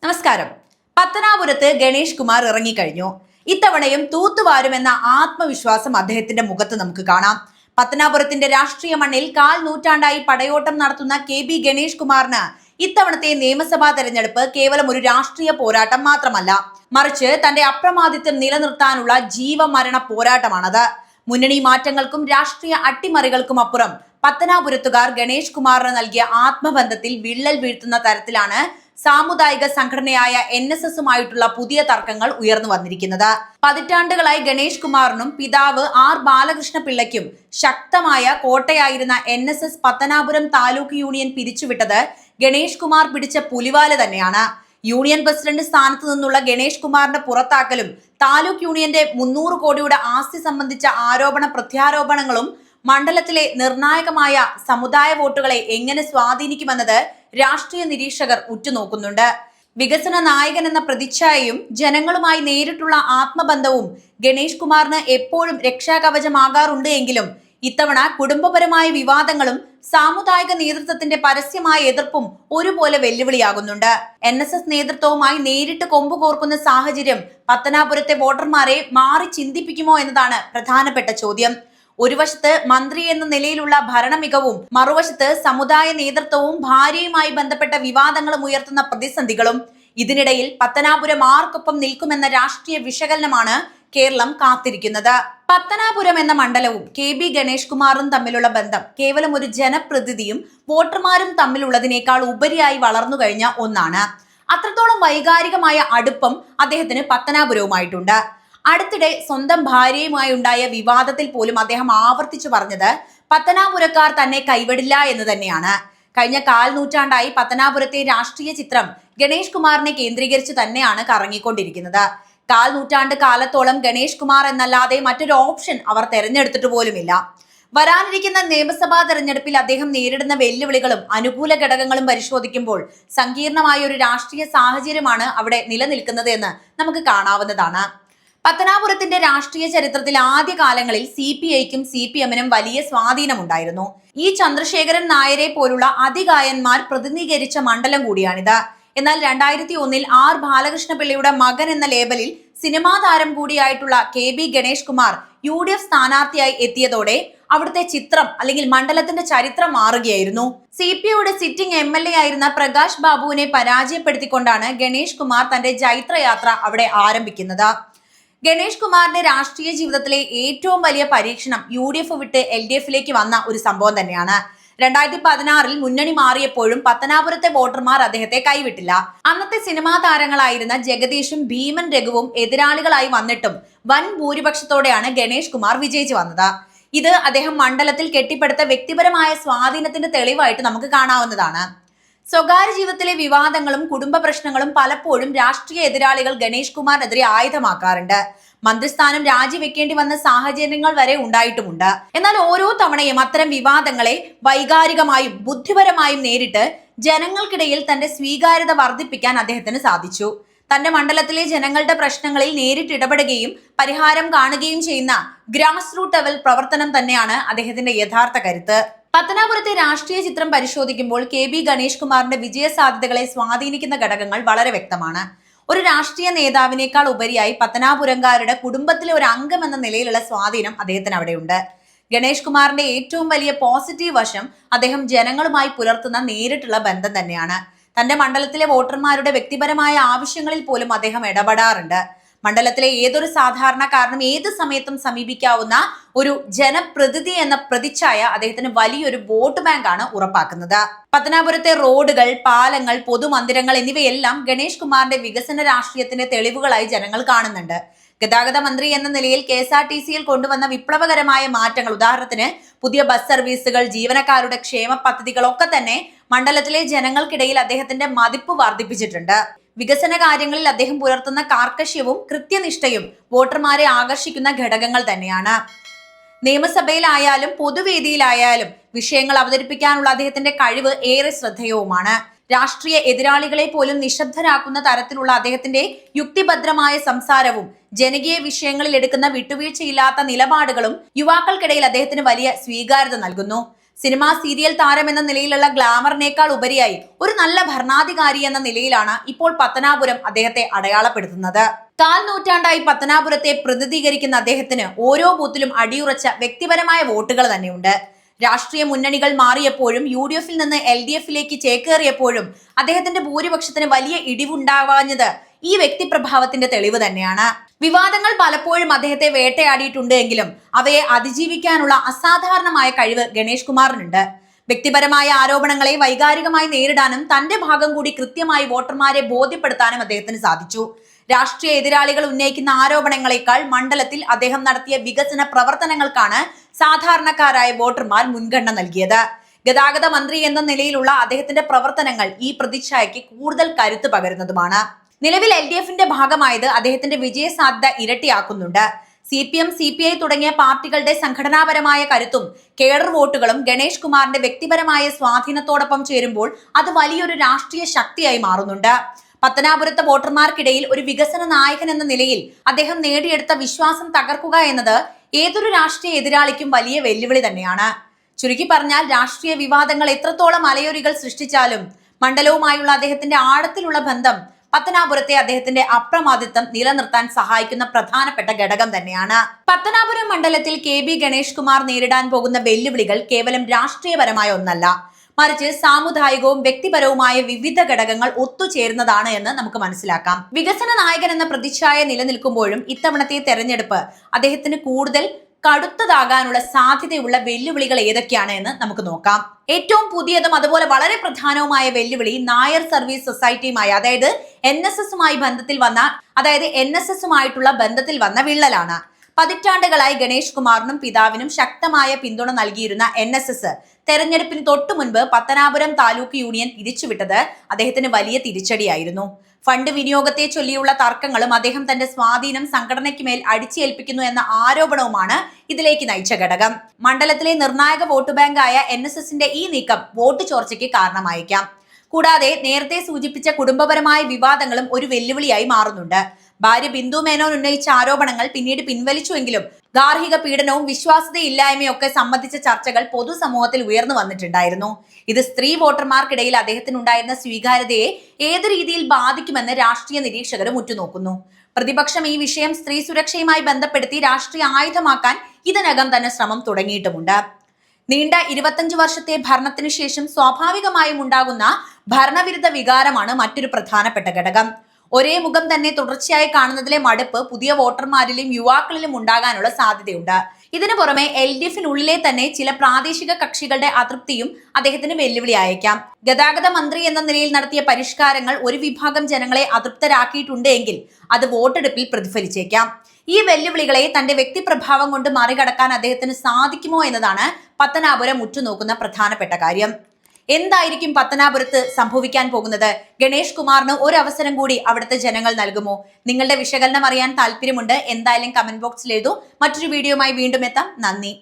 നമസ്കാരം. പത്തനാപുരത്ത് ഗണേഷ് കുമാർ ഇറങ്ങിക്കഴിഞ്ഞു. ഇത്തവണയും തൂത്തുവാരുമെന്ന ആത്മവിശ്വാസം അദ്ദേഹത്തിന്റെ മുഖത്ത് നമുക്ക് കാണാം. പത്തനാപുരത്തിന്റെ രാഷ്ട്രീയ മണ്ണിൽ കാൽ നൂറ്റാണ്ടായി പടയോട്ടം നടത്തുന്ന KB ഗണേഷ് കുമാറിന് ഇത്തവണത്തെ നിയമസഭാ തെരഞ്ഞെടുപ്പ് കേവലം ഒരു രാഷ്ട്രീയ പോരാട്ടം മാത്രമല്ല, മറിച്ച് തന്റെ അപ്രമാദിത്വം നിലനിർത്താനുള്ള ജീവമരണ പോരാട്ടമാണത്. മുന്നണി മാറ്റങ്ങൾക്കും രാഷ്ട്രീയ അട്ടിമറികൾക്കും അപ്പുറം പത്തനാപുരത്തുകാർ ഗണേഷ് കുമാറിന് നൽകിയ ആത്മബന്ധത്തിൽ വിള്ളൽ വീഴ്ത്തുന്ന തരത്തിലാണ് സാമുദായിക സംഘടനയായ NSSുമായിട്ടുള്ള പുതിയ തർക്കങ്ങൾ ഉയർന്നു വന്നിരിക്കുന്നത്. പതിറ്റാണ്ടുകളായി ഗണേഷ് കുമാറിനും പിതാവ് R ബാലകൃഷ്ണ പിള്ളയ്ക്കും ശക്തമായ കോട്ടയായിരുന്ന NSS പത്തനാപുരം താലൂക്ക് യൂണിയൻ പിരിച്ചുവിട്ടത് ഗണേഷ് കുമാർ പിടിച്ച പുലിവാല് തന്നെയാണ്. യൂണിയൻ പ്രസിഡന്റ് സ്ഥാനത്ത് നിന്നുള്ള ഗണേഷ് കുമാറിന്റെ പുറത്താക്കലും താലൂക്ക് യൂണിയന്റെ 300 കോടിയുടെ ആസ്തി സംബന്ധിച്ച ആരോപണ പ്രത്യാരോപണങ്ങളും മണ്ഡലത്തിലെ നിർണായകമായ സമുദായ വോട്ടുകളെ എങ്ങനെ സ്വാധീനിക്കുമെന്നത് രാഷ്ട്രീയ നിരീക്ഷകർ ഉറ്റുനോക്കുന്നുണ്ട്. വികസന നായകൻ എന്ന പ്രതിച്ഛായയും ജനങ്ങളുമായി നേരിട്ടുള്ള ആത്മബന്ധവും ഗണേഷ് കുമാറിന് എപ്പോഴും രക്ഷാകവചമാകാറുണ്ട് എങ്കിലും ഇത്തവണ കുടുംബപരമായ വിവാദങ്ങളും സാമുദായിക നേതൃത്വത്തിന്റെ പരസ്യമായ എതിർപ്പും ഒരുപോലെ വെല്ലുവിളിയാകുന്നുണ്ട്. NSS നേതൃത്വവുമായി നേരിട്ട് കൊമ്പുകോർക്കുന്ന സാഹചര്യം പത്തനാപുരത്തെ വോട്ടർമാരെ മാറി ചിന്തിപ്പിക്കുമോ എന്നതാണ് പ്രധാനപ്പെട്ട ചോദ്യം. ഒരു വശത്ത് മന്ത്രി എന്ന നിലയിലുള്ള ഭരണമികവും മറുവശത്ത് സമുദായ നേതൃത്വവും ഭാര്യയുമായി ബന്ധപ്പെട്ട വിവാദങ്ങളും ഉയർത്തുന്ന പ്രതിസന്ധികളും. ഇതിനിടയിൽ പത്തനാപുരം ആർക്കൊപ്പം നിൽക്കുമെന്ന രാഷ്ട്രീയ വിശകലനമാണ് കേരളം കാത്തിരിക്കുന്നത്. പത്തനാപുരം എന്ന മണ്ഡലവും KB ഗണേഷ് കുമാറും തമ്മിലുള്ള ബന്ധം കേവലം ഒരു ജനപ്രതിനിധിയും വോട്ടർമാരും തമ്മിലുള്ളതിനേക്കാൾ ഉപരിയായി വളർന്നു കഴിഞ്ഞ ഒന്നാണ്. അത്രത്തോളം വൈകാരികമായ അടുപ്പം അദ്ദേഹത്തിന് പത്തനാപുരവുമായിട്ടുണ്ട്. അടുത്തിടെ സ്വന്തം ഭാര്യയുമായി ഉണ്ടായ വിവാദത്തിൽ പോലും അദ്ദേഹം ആവർത്തിച്ചു പറഞ്ഞത് പത്തനാപുരക്കാർ തന്നെ കൈവിടില്ല എന്ന് തന്നെയാണ്. കഴിഞ്ഞ കാൽ നൂറ്റാണ്ടായി പത്തനാപുരത്തെ രാഷ്ട്രീയ ചിത്രം ഗണേഷ് കുമാറിനെ കേന്ദ്രീകരിച്ച് തന്നെയാണ് കറങ്ങിക്കൊണ്ടിരിക്കുന്നത്. കാൽ നൂറ്റാണ്ട് കാലത്തോളം ഗണേഷ് കുമാർ എന്നല്ലാതെ മറ്റൊരു ഓപ്ഷൻ അവർ തെരഞ്ഞെടുത്തിട്ട് പോലുമില്ല. വരാനിരിക്കുന്ന നിയമസഭാ തെരഞ്ഞെടുപ്പിൽ അദ്ദേഹം നേരിടുന്ന വെല്ലുവിളികളും അനുകൂല ഘടകങ്ങളും പരിശോധിക്കുമ്പോൾ സങ്കീർണമായ ഒരു രാഷ്ട്രീയ സാഹചര്യമാണ് അവിടെ നിലനിൽക്കുന്നത് എന്ന് നമുക്ക് കാണാവുന്നതാണ്. പത്തനാപുരത്തിന്റെ രാഷ്ട്രീയ ചരിത്രത്തിൽ ആദ്യകാലങ്ങളിൽ CPIക്കും CPMനും വലിയ സ്വാധീനമുണ്ടായിരുന്നു. ചന്ദ്രശേഖരൻ നായരെ പോലുള്ള അതികായന്മാർ പ്രതിനിധീകരിച്ച മണ്ഡലം കൂടിയാണിത്. എന്നാൽ 2001 R ബാലകൃഷ്ണ പിള്ളയുടെ മകൻ എന്ന ലേബലിൽ സിനിമാ താരം കൂടിയായിട്ടുള്ള KB ഗണേഷ് കുമാർ UDF സ്ഥാനാർത്ഥിയായി എത്തിയതോടെ അവിടുത്തെ ചിത്രം അല്ലെങ്കിൽ മണ്ഡലത്തിന്റെ ചരിത്രം മാറുകയായിരുന്നു. CPIയുടെ സിറ്റിംഗ് MLA ആയിരുന്ന പ്രകാശ് ബാബുവിനെ പരാജയപ്പെടുത്തിക്കൊണ്ടാണ് ഗണേഷ് കുമാർ തന്റെ ജൈത്രയാത്ര അവിടെ ആരംഭിക്കുന്നത്. ഗണേഷ് കുമാറിന്റെ രാഷ്ട്രീയ ജീവിതത്തിലെ ഏറ്റവും വലിയ പരീക്ഷണം UDF വിട്ട് LDFിലേക്ക് വന്ന ഒരു സംഭവം തന്നെയാണ്. 2016 മുന്നണി മാറിയപ്പോഴും പത്തനാപുരത്തെ വോട്ടർമാർ അദ്ദേഹത്തെ കൈവിട്ടില്ല. അന്നത്തെ സിനിമാ താരങ്ങളായിരുന്ന ജഗദീഷും ഭീമൻ രഘുവും എതിരാളികളായി വന്നിട്ടും വൻ ഭൂരിപക്ഷത്തോടെയാണ് ഗണേഷ് കുമാർ വിജയിച്ചു വന്നത്. ഇത് അദ്ദേഹം മണ്ഡലത്തിൽ കെട്ടിപ്പടുത്ത വ്യക്തിപരമായ സ്വാധീനത്തിന്റെ തെളിവായിട്ട് നമുക്ക് കാണാവുന്നതാണ്. സ്വകാര്യ ജീവിതത്തിലെ വിവാദങ്ങളും കുടുംബ പ്രശ്നങ്ങളും പലപ്പോഴും രാഷ്ട്രീയ എതിരാളികൾ ഗണേഷ് കുമാറിനെതിരെ ആയുധമാക്കാറുണ്ട്. മന്ത്രിസ്ഥാനം രാജിവെക്കേണ്ടി വന്ന സാഹചര്യങ്ങൾ വരെ ഉണ്ടായിട്ടുമുണ്ട്. എന്നാൽ ഓരോ തവണയും അത്തരം വിവാദങ്ങളെ വൈകാരികമായും ബുദ്ധിപരമായും നേരിട്ട് ജനങ്ങൾക്കിടയിൽ തന്റെ സ്വീകാര്യത വർദ്ധിപ്പിക്കാൻ അദ്ദേഹത്തിന് സാധിച്ചു. തന്റെ മണ്ഡലത്തിലെ ജനങ്ങളുടെ പ്രശ്നങ്ങളിൽ നേരിട്ട് ഇടപെടുകയും പരിഹാരം കാണുകയും ചെയ്യുന്ന ഗ്രാസ് റൂട്ട് ലെവൽ പ്രവർത്തനം തന്നെയാണ് അദ്ദേഹത്തിന്റെ യഥാർത്ഥ കരുത്ത്. പത്തനാപുരത്തെ രാഷ്ട്രീയ ചിത്രം പരിശോധിക്കുമ്പോൾ KB ഗണേഷ് കുമാറിന്റെ വിജയ സാധ്യതകളെ സ്വാധീനിക്കുന്ന ഘടകങ്ങൾ വളരെ വ്യക്തമാണ്. ഒരു രാഷ്ട്രീയ നേതാവിനേക്കാൾ ഉപരിയായി പത്തനാപുരംകാരുടെ കുടുംബത്തിലെ ഒരു അംഗം എന്ന നിലയിലുള്ള സ്വാധീനം അദ്ദേഹത്തിന് അവിടെയുണ്ട്. ഗണേഷ് കുമാറിന്റെ ഏറ്റവും വലിയ പോസിറ്റീവ് വശം അദ്ദേഹം ജനങ്ങളുമായി പുലർത്തുന്ന നേരിട്ടുള്ള ബന്ധം തന്നെയാണ്. തന്റെ മണ്ഡലത്തിലെ വോട്ടർമാരുടെ വ്യക്തിപരമായ ആവശ്യങ്ങളിൽ പോലും അദ്ദേഹം ഇടപെടാറുണ്ട്. മണ്ഡലത്തിലെ ഏതൊരു സാധാരണക്കാരനും ഏത് സമയത്തും സമീപിക്കാവുന്ന ഒരു ജനപ്രതിനിധി എന്ന പ്രതിച്ഛായ അദ്ദേഹത്തിന് വലിയൊരു വോട്ട് ബാങ്കാണ് ഉറപ്പാക്കുന്നത്. പത്തനാപുരത്തെ റോഡുകൾ, പാലങ്ങൾ, പൊതുമന്ദിരങ്ങൾ എന്നിവയെല്ലാം ഗണേഷ് കുമാറിന്റെ വികസന രാഷ്ട്രീയത്തിന്റെ തെളിവുകളായി ജനങ്ങൾ കാണുന്നുണ്ട്. ഗതാഗത മന്ത്രി എന്ന നിലയിൽ KSRTCയിൽ കൊണ്ടുവന്ന വിപ്ലവകരമായ മാറ്റങ്ങൾ, ഉദാഹരണത്തിന് പുതിയ ബസ് സർവീസുകൾ, ജീവനക്കാരുടെ ക്ഷേമ പദ്ധതികളൊക്കെ തന്നെ മണ്ഡലത്തിലെ ജനങ്ങൾക്കിടയിൽ അദ്ദേഹത്തിന്റെ മതിപ്പ് വർദ്ധിപ്പിച്ചിട്ടുണ്ട്. വികസന കാര്യങ്ങളിൽ അദ്ദേഹം പുലർത്തുന്ന കാർക്കശ്യവും കൃത്യനിഷ്ഠയും വോട്ടർമാരെ ആകർഷിക്കുന്ന ഘടകങ്ങൾ തന്നെയാണ്. നിയമസഭയിലായാലും പൊതുവേദിയിലായാലും വിഷയങ്ങൾ അവതരിപ്പിക്കാനുള്ള അദ്ദേഹത്തിന്റെ കഴിവ് ഏറെ ശ്രദ്ധേയവുമാണ്. രാഷ്ട്രീയ എതിരാളികളെ പോലും നിശബ്ദരാക്കുന്ന തരത്തിലുള്ള അദ്ദേഹത്തിന്റെ യുക്തിഭദ്രമായ സംസാരവും ജനകീയ വിഷയങ്ങളിൽ എടുക്കുന്ന വിട്ടുവീഴ്ചയില്ലാത്ത നിലപാടുകളും യുവാക്കൾക്കിടയിൽ അദ്ദേഹത്തിന് വലിയ സ്വീകാര്യത നൽകുന്നു. സിനിമാ സീരിയൽ താരം എന്ന നിലയിലുള്ള ഗ്ലാമറിനേക്കാൾ ഉപരിയായി ഒരു നല്ല ഭരണാധികാരി എന്ന നിലയിലാണ് ഇപ്പോൾ പത്തനാപുരം അദ്ദേഹത്തെ അടയാളപ്പെടുത്തുന്നത്. കാൽ നൂറ്റാണ്ടായി പത്തനാപുരത്തെ പ്രതിനിധീകരിക്കുന്ന അദ്ദേഹത്തിന് ഓരോ ബൂത്തിലും അടിയുറച്ച വ്യക്തിപരമായ വോട്ടുകൾ തന്നെയുണ്ട്. രാഷ്ട്രീയ മുന്നണികൾ മാറിയപ്പോഴും UDF-ൽ നിന്ന് LDF-ലേക്ക് ചേക്കേറിയപ്പോഴും അദ്ദേഹത്തിന്റെ ഭൂരിപക്ഷത്തിന് വലിയ ഇടിവുണ്ടാവാഞ്ഞത് ഈ വ്യക്തിപ്രഭാവത്തിന്റെ തെളിവ് തന്നെയാണ്. വിവാദങ്ങൾ പലപ്പോഴും അദ്ദേഹത്തെ വേട്ടയാടിയിട്ടുണ്ട് എങ്കിലും അവയെ അതിജീവിക്കാനുള്ള അസാധാരണമായ കഴിവ് ഗണേഷ് കുമാറിനുണ്ട്. വ്യക്തിപരമായ ആരോപണങ്ങളെ വൈകാരികമായി നേരിടാനും തന്റെ ഭാഗം കൂടി കൃത്യമായി വോട്ടർമാരെ ബോധ്യപ്പെടുത്താനും അദ്ദേഹത്തിന് സാധിച്ചു. രാഷ്ട്രീയ എതിരാളികൾ ഉന്നയിക്കുന്ന ആരോപണങ്ങളെക്കാൾ മണ്ഡലത്തിൽ അദ്ദേഹം നടത്തിയ വികസന പ്രവർത്തനങ്ങൾക്കാണ് സാധാരണക്കാരായ വോട്ടർമാർ മുൻഗണന നൽകിയത്. ഗതാഗത മന്ത്രി എന്ന നിലയിലുള്ള അദ്ദേഹത്തിന്റെ പ്രവർത്തനങ്ങൾ ഈ പ്രതിച്ഛായയ്ക്ക് കൂടുതൽ കരുത്ത് പകരുന്നതുമാണ്. നിലവിൽ LDF-ന്റെ ഭാഗമായത് അദ്ദേഹത്തിന്റെ വിജയ സാധ്യത ഇരട്ടിയാക്കുന്നുണ്ട്. CPM, CPI തുടങ്ങിയ പാർട്ടികളുടെ സംഘടനാപരമായ കരുത്തും കേഡർ വോട്ടുകളും ഗണേഷ് കുമാറിന്റെ വ്യക്തിപരമായ സ്വാധീനത്തോടൊപ്പം ചേരുമ്പോൾ അത് വലിയൊരു രാഷ്ട്രീയ ശക്തിയായി മാറുന്നുണ്ട്. പത്തനാപുരത്തെ വോട്ടർമാർക്കിടയിൽ ഒരു വികസന നായകൻ എന്ന നിലയിൽ അദ്ദേഹം നേടിയെടുത്ത വിശ്വാസം തകർക്കുക എന്നത് ഏതൊരു രാഷ്ട്രീയ എതിരാളിക്കും വലിയ വെല്ലുവിളി തന്നെയാണ്. ചുരുക്കി പറഞ്ഞാൽ രാഷ്ട്രീയ വിവാദങ്ങൾ എത്രത്തോളം അലയൊലികൾ സൃഷ്ടിച്ചാലും മണ്ഡലവുമായുള്ള അദ്ദേഹത്തിന്റെ ആഴത്തിലുള്ള ബന്ധം പത്തനാപുരത്തെ അദ്ദേഹത്തിന്റെ അപ്രമാദിത്വം നിലനിർത്താൻ സഹായിക്കുന്ന പ്രധാനപ്പെട്ട ഘടകം തന്നെയാണ്. പത്തനാപുരം മണ്ഡലത്തിൽ KB ഗണേഷ് കുമാർ നേരിടാൻ പോകുന്ന വെല്ലുവിളികൾ കേവലം രാഷ്ട്രീയപരമായ ഒന്നല്ല, മറിച്ച് സാമുദായികവും വ്യക്തിപരവുമായ വിവിധ ഘടകങ്ങൾ ഒത്തുചേരുന്നതാണ് എന്ന് നമുക്ക് മനസ്സിലാക്കാം. വികസന നായകൻ എന്ന പ്രതിച്ഛായ നിലനിൽക്കുമ്പോഴും ഇത്തവണത്തെ തെരഞ്ഞെടുപ്പ് അദ്ദേഹത്തിന് കൂടുതൽ കടുത്തതാകാനുള്ള സാധ്യതയുള്ള വെല്ലുവിളികൾ ഏതൊക്കെയാണ് എന്ന് നമുക്ക് നോക്കാം. ഏറ്റവും പുതിയതും അതുപോലെ വളരെ പ്രധാനവുമായ വെല്ലുവിളി നായർ സർവീസ് സൊസൈറ്റിയുമായി, അതായത് NSS-മായി ബന്ധത്തിൽ വന്ന വിള്ളലാണ്. പതിറ്റാണ്ടുകളായി ഗണേഷ് കുമാറിനും പിതാവിനും ശക്തമായ പിന്തുണ നൽകിയിരുന്ന NSS തെരഞ്ഞെടുപ്പിന് തൊട്ടു മുൻപ് പത്തനാപുരം താലൂക്ക് യൂണിയൻ പിരിച്ചുവിട്ടത് അദ്ദേഹത്തിന് വലിയ തിരിച്ചടിയായിരുന്നു. ഫണ്ട് വിനിയോഗത്തെ ചൊല്ലിയുള്ള തർക്കങ്ങളും അദ്ദേഹം തന്റെ സ്വാധീനം സംഘടനയ്ക്ക് മേൽ അടിച്ചേൽപ്പിക്കുന്നു എന്ന ആരോപണവുമാണ് ഇതിലേക്ക് നയിച്ച ഘടകം. മണ്ഡലത്തിലെ നിർണായക വോട്ട് ബാങ്കായ NSS-ന്റെ ഈ നീക്കം വോട്ട് ചോർച്ചയ്ക്ക് കാരണമായേക്കാം. കൂടാതെ നേരത്തെ സൂചിപ്പിച്ച കുടുംബപരമായ വിവാദങ്ങളും ഒരു വെല്ലുവിളിയായി മാറുന്നുണ്ട്. ഭാര്യ ബിന്ദു മേനോൻ ഉന്നയിച്ച ആരോപണങ്ങൾ പിന്നീട് പിൻവലിച്ചുവെങ്കിലും ഗാർഹിക പീഡനവും വിശ്വാസ്യതയില്ലായ്മയും ഒക്കെ സംബന്ധിച്ച ചർച്ചകൾ പൊതുസമൂഹത്തിൽ ഉയർന്നു വന്നിട്ടുണ്ടായിരുന്നു. ഇത് സ്ത്രീ വോട്ടർമാർക്കിടയിൽ അദ്ദേഹത്തിനുണ്ടായിരുന്ന സ്വീകാര്യതയെ ഏത് രീതിയിൽ ബാധിക്കുമെന്ന് രാഷ്ട്രീയ നിരീക്ഷകരും ഉറ്റുനോക്കുന്നു. പ്രതിപക്ഷം ഈ വിഷയം സ്ത്രീ സുരക്ഷയുമായി ബന്ധപ്പെടുത്തി രാഷ്ട്രീയ ആയുധമാക്കാൻ ഇതിനകം തന്നെ ശ്രമം തുടങ്ങിയിട്ടുമുണ്ട്. നീണ്ട 25 വർഷത്തെ ഭരണത്തിനു ശേഷം സ്വാഭാവികമായും ഉണ്ടാകുന്ന ഭരണവിരുദ്ധ വികാരമാണ് മറ്റൊരു പ്രധാനപ്പെട്ട ഘടകം. ഒരേ മുഖം തന്നെ തുടർച്ചയായി കാണുന്നതിലെ മടുപ്പ് പുതിയ വോട്ടർമാരിലും യുവാക്കളിലും ഉണ്ടാകാനുള്ള സാധ്യതയുണ്ട്. ഇതിനു പുറമെ LDF-നുള്ളിലെ തന്നെ ചില പ്രാദേശിക കക്ഷികളുടെ അതൃപ്തിയും അദ്ദേഹത്തിന് വെല്ലുവിളിയായേക്കാം. ഗതാഗത മന്ത്രി എന്ന നിലയിൽ നടത്തിയ പരിഷ്കാരങ്ങൾ ഒരു വിഭാഗം ജനങ്ങളെ അതൃപ്തരാക്കിയിട്ടുണ്ട് എങ്കിൽ അത് വോട്ടെടുപ്പിൽ പ്രതിഫലിച്ചേക്കാം. ഈ വെല്ലുവിളികളെ തന്റെ വ്യക്തിപ്രഭാവം കൊണ്ട് മറികടക്കാൻ അദ്ദേഹത്തിന് സാധിക്കുമോ എന്നതാണ് പത്തനാപുരം ഉറ്റുനോക്കുന്ന പ്രധാനപ്പെട്ട കാര്യം. എന്തായിരിക്കും പത്തനാപുരത്ത് സംഭവിക്കാൻ പോകുന്നത്? ഗണേഷ് കുമാറിന് ഒരു അവസരം കൂടി അവിടുത്തെ ജനങ്ങൾ നൽകുമോ? നിങ്ങളുടെ വിശകലനം അറിയാൻ താല്പര്യമുണ്ട്. എന്തായാലും കമന്റ് ബോക്സിൽ എഴുതൂ. മറ്റൊരു വീഡിയോയുമായി വീണ്ടും എത്താം. നന്ദി.